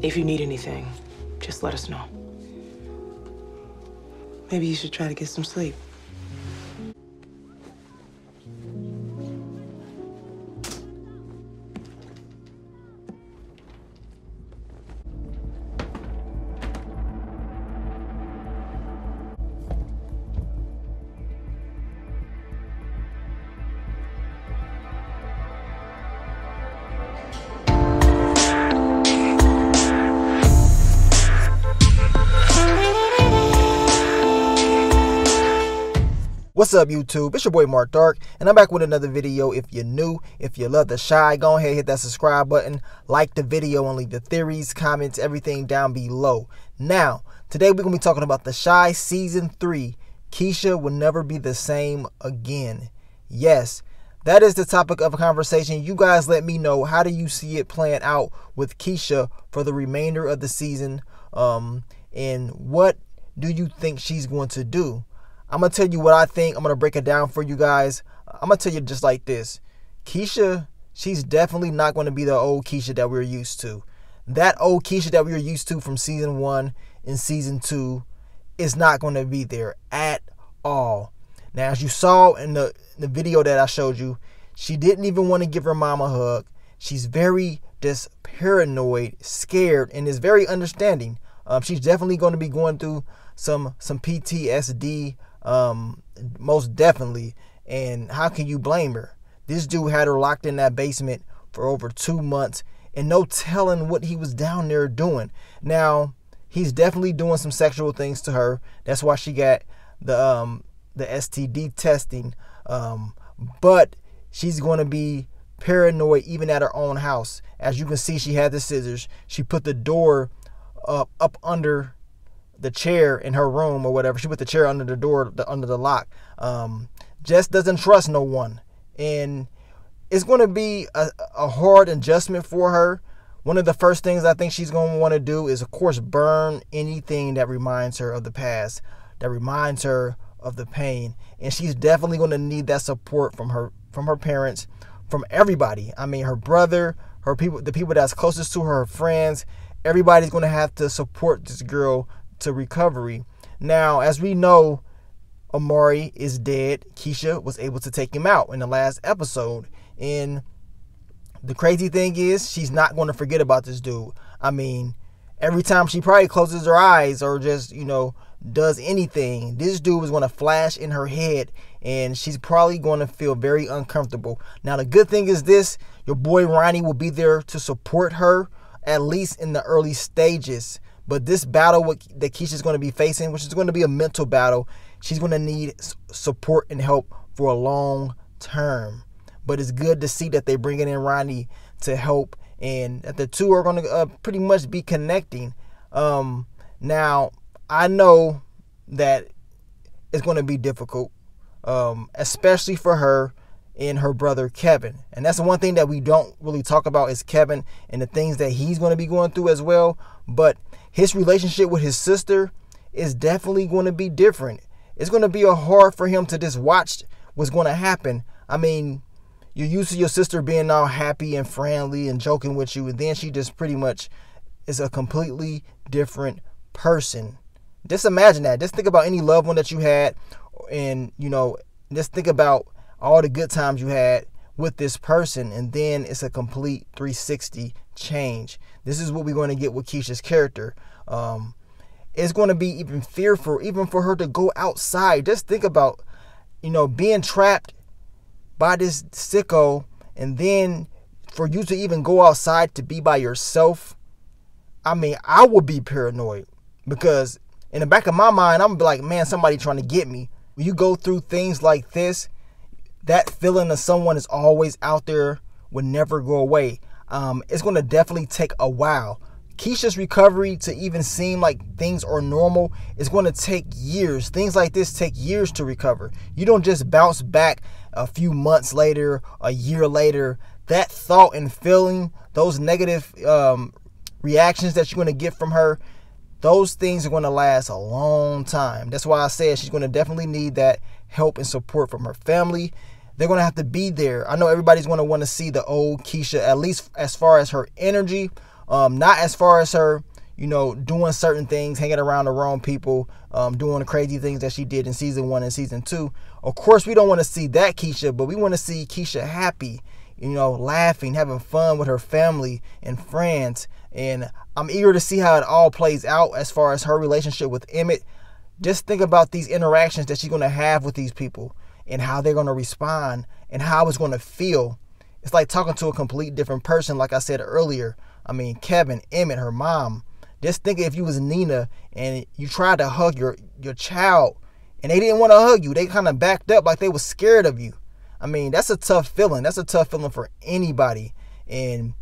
If you need anything, just let us know. Maybe you should try to get some sleep. What's up, YouTube? It's your boy Mark Dark, and I'm back with another video. If you're new, if you love the Shy, go ahead, hit that subscribe button, like the video, and leave the theories, comments, everything down below. Now, today we're going to be talking about the Shy Season 3. Kiesha will never be the same again. Yes, that is the topic of a conversation. You guys let me know, how do you see it playing out with Kiesha for the remainder of the season? And what do you think she's going to do? I'm going to tell you what I think. I'm going to break it down for you guys. I'm going to tell you just like this. Kiesha, she's definitely not going to be the old Kiesha that we're used to. That old Kiesha that we were used to from Season 1 and Season 2 is not going to be there at all. Now, as you saw in the video that I showed you, she didn't even want to give her mom a hug. She's very just paranoid, scared, and is very understanding. She's definitely going to be going through some PTSD, most definitely. And how can you blame her? This dude had her locked in that basement for over 2 months and no telling what he was down there doing. Now, he's definitely doing some sexual things to her. That's why she got the STD testing. But she's going to be paranoid even at her own house. As you can see, she had the scissors. She put the door up under the chair in her room or whatever. She put the chair under the door, under the lock. Just doesn't trust no one. And it's going to be a hard adjustment for her. One of the first things I think she's going to want to do is, of course, burn anything that reminds her of the past, that reminds her of the pain. And she's definitely going to need that support from her parents, from everybody. I mean, her brother, her people, the people that's closest to her friends. Everybody's going to have to support this girl to recovery. Now, as we know, Amari is dead. Kiesha was able to take him out in the last episode. And the crazy thing is, she's not going to forget about this dude. I mean, every time she probably closes her eyes or just, does anything, this dude is going to flash in her head, and she's probably going to feel very uncomfortable. Now, the good thing is this, your boy Ronnie will be there to support her, at least in the early stages. But this battle that Kiesha's going to be facing, which is going to be a mental battle, she's going to need support and help for a long term. But it's good to see that they're bringing in Ronnie to help, and that the two are going to pretty much be connecting. Now, I know that it's going to be difficult, especially for her and her brother Kevin. And that's the one thing that we don't really talk about, is Kevin and the things that he's going to be going through as well. But his relationship with his sister is definitely going to be different. It's going to be hard for him to just watch what's going to happen. I mean, you're used to your sister being all happy and friendly and joking with you, and then she just pretty much is a completely different person. Just imagine that. Just think about any loved one that you had, and just think about all the good times you had with this person, and then it's a complete 360 change. This is what we're going to get with Kiesha's character. It's going to be even fearful, even for her to go outside. Just think about, being trapped by this sicko, and then for you to even go outside to be by yourself. I mean, I would be paranoid, because in the back of my mind, I'm gonna be like, man, somebody trying to get me. When you go through things like this, that feeling of someone is always out there will never go away. It's going to definitely take a while. Kiesha's recovery to even seem like things are normal is going to take years. Things like this take years to recover. You don't just bounce back a few months later, a year later. That thought and feeling, those negative reactions that you're going to get from her, those things are going to last a long time. That's why I said she's going to definitely need that help and support from her family. They're going to have to be there. I know everybody's going to want to see the old Kiesha, at least as far as her energy. Not as far as her, doing certain things, hanging around the wrong people, doing the crazy things that she did in season 1 and season 2. Of course, we don't want to see that Kiesha, but we want to see Kiesha happy, laughing, having fun with her family and friends. And I'm eager to see how it all plays out as far as her relationship with Emmett. Just think about these interactions that she's going to have with these people and how they're going to respond and how it's going to feel. It's like talking to a complete different person, like I said earlier. I mean, Kevin, Emmett, her mom. Just think if you was Nina and you tried to hug your child and they didn't want to hug you. They kind of backed up like they were scared of you. I mean, that's a tough feeling. That's a tough feeling for anybody. And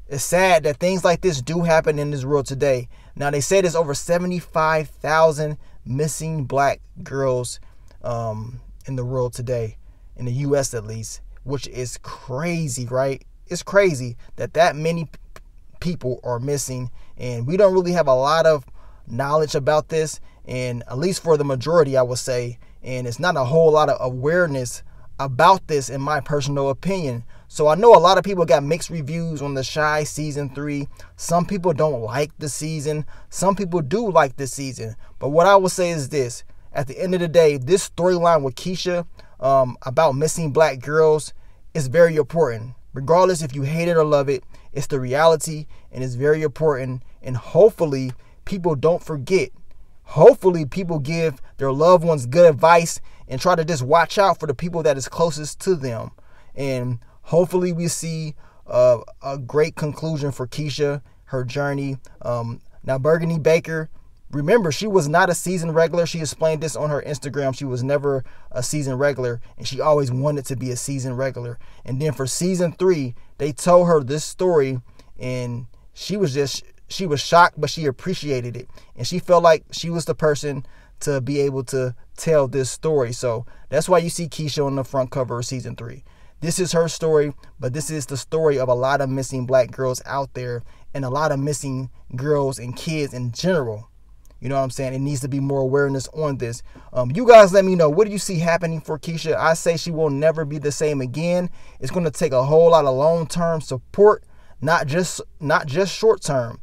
it's sad that things like this do happen in this world today. Now, they say there's over 75,000 missing black girls in the world today, in the U.S. at least, which is crazy, right? It's crazy that many people are missing, and we don't really have a lot of knowledge about this, and at least for the majority, I would say, and it's not a whole lot of awareness about this, in my personal opinion. So I know a lot of people got mixed reviews on the Shy season 3. Some people don't like the season. Some people do like the season. But what I will say is this: at the end of the day, this storyline with Kiesha about missing black girls is very important. Regardless if you hate it or love it, it's the reality, and it's very important. And hopefully people don't forget. Hopefully people give their loved ones good advice and try to just watch out for the people that is closest to them. And hopefully we see a great conclusion for Kiesha, her journey. Now, Burgundy Baker, remember, she was not a season regular. She explained this on her Instagram. She was never a season regular, and she always wanted to be a season regular. And then for season 3, they told her this story, and she was shocked, but she appreciated it. And she felt like she was the person to be able to tell this story. So that's why you see Kiesha on the front cover of season 3. This is her story, but this is the story of a lot of missing black girls out there, and a lot of missing girls and kids in general. You know what I'm saying? It needs to be more awareness on this. You guys let me know, what do you see happening for Kiesha? I say she will never be the same again. It's going to take a whole lot of long-term support, not just short-term.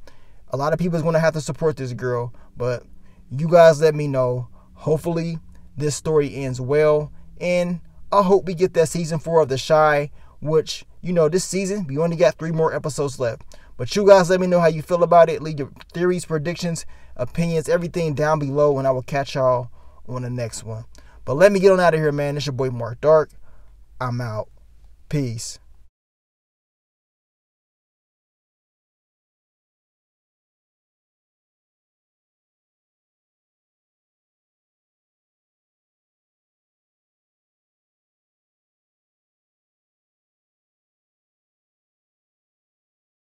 A lot of people is going to have to support this girl, but you guys let me know. Hopefully this story ends well, and I hope we get that season 4 of The Shy, which, this season, we only got 3 more episodes left. But you guys let me know how you feel about it. Leave your theories, predictions, opinions, everything down below, and I will catch y'all on the next one. But let me get on out of here, man. It's your boy Mark Dark. I'm out. Peace.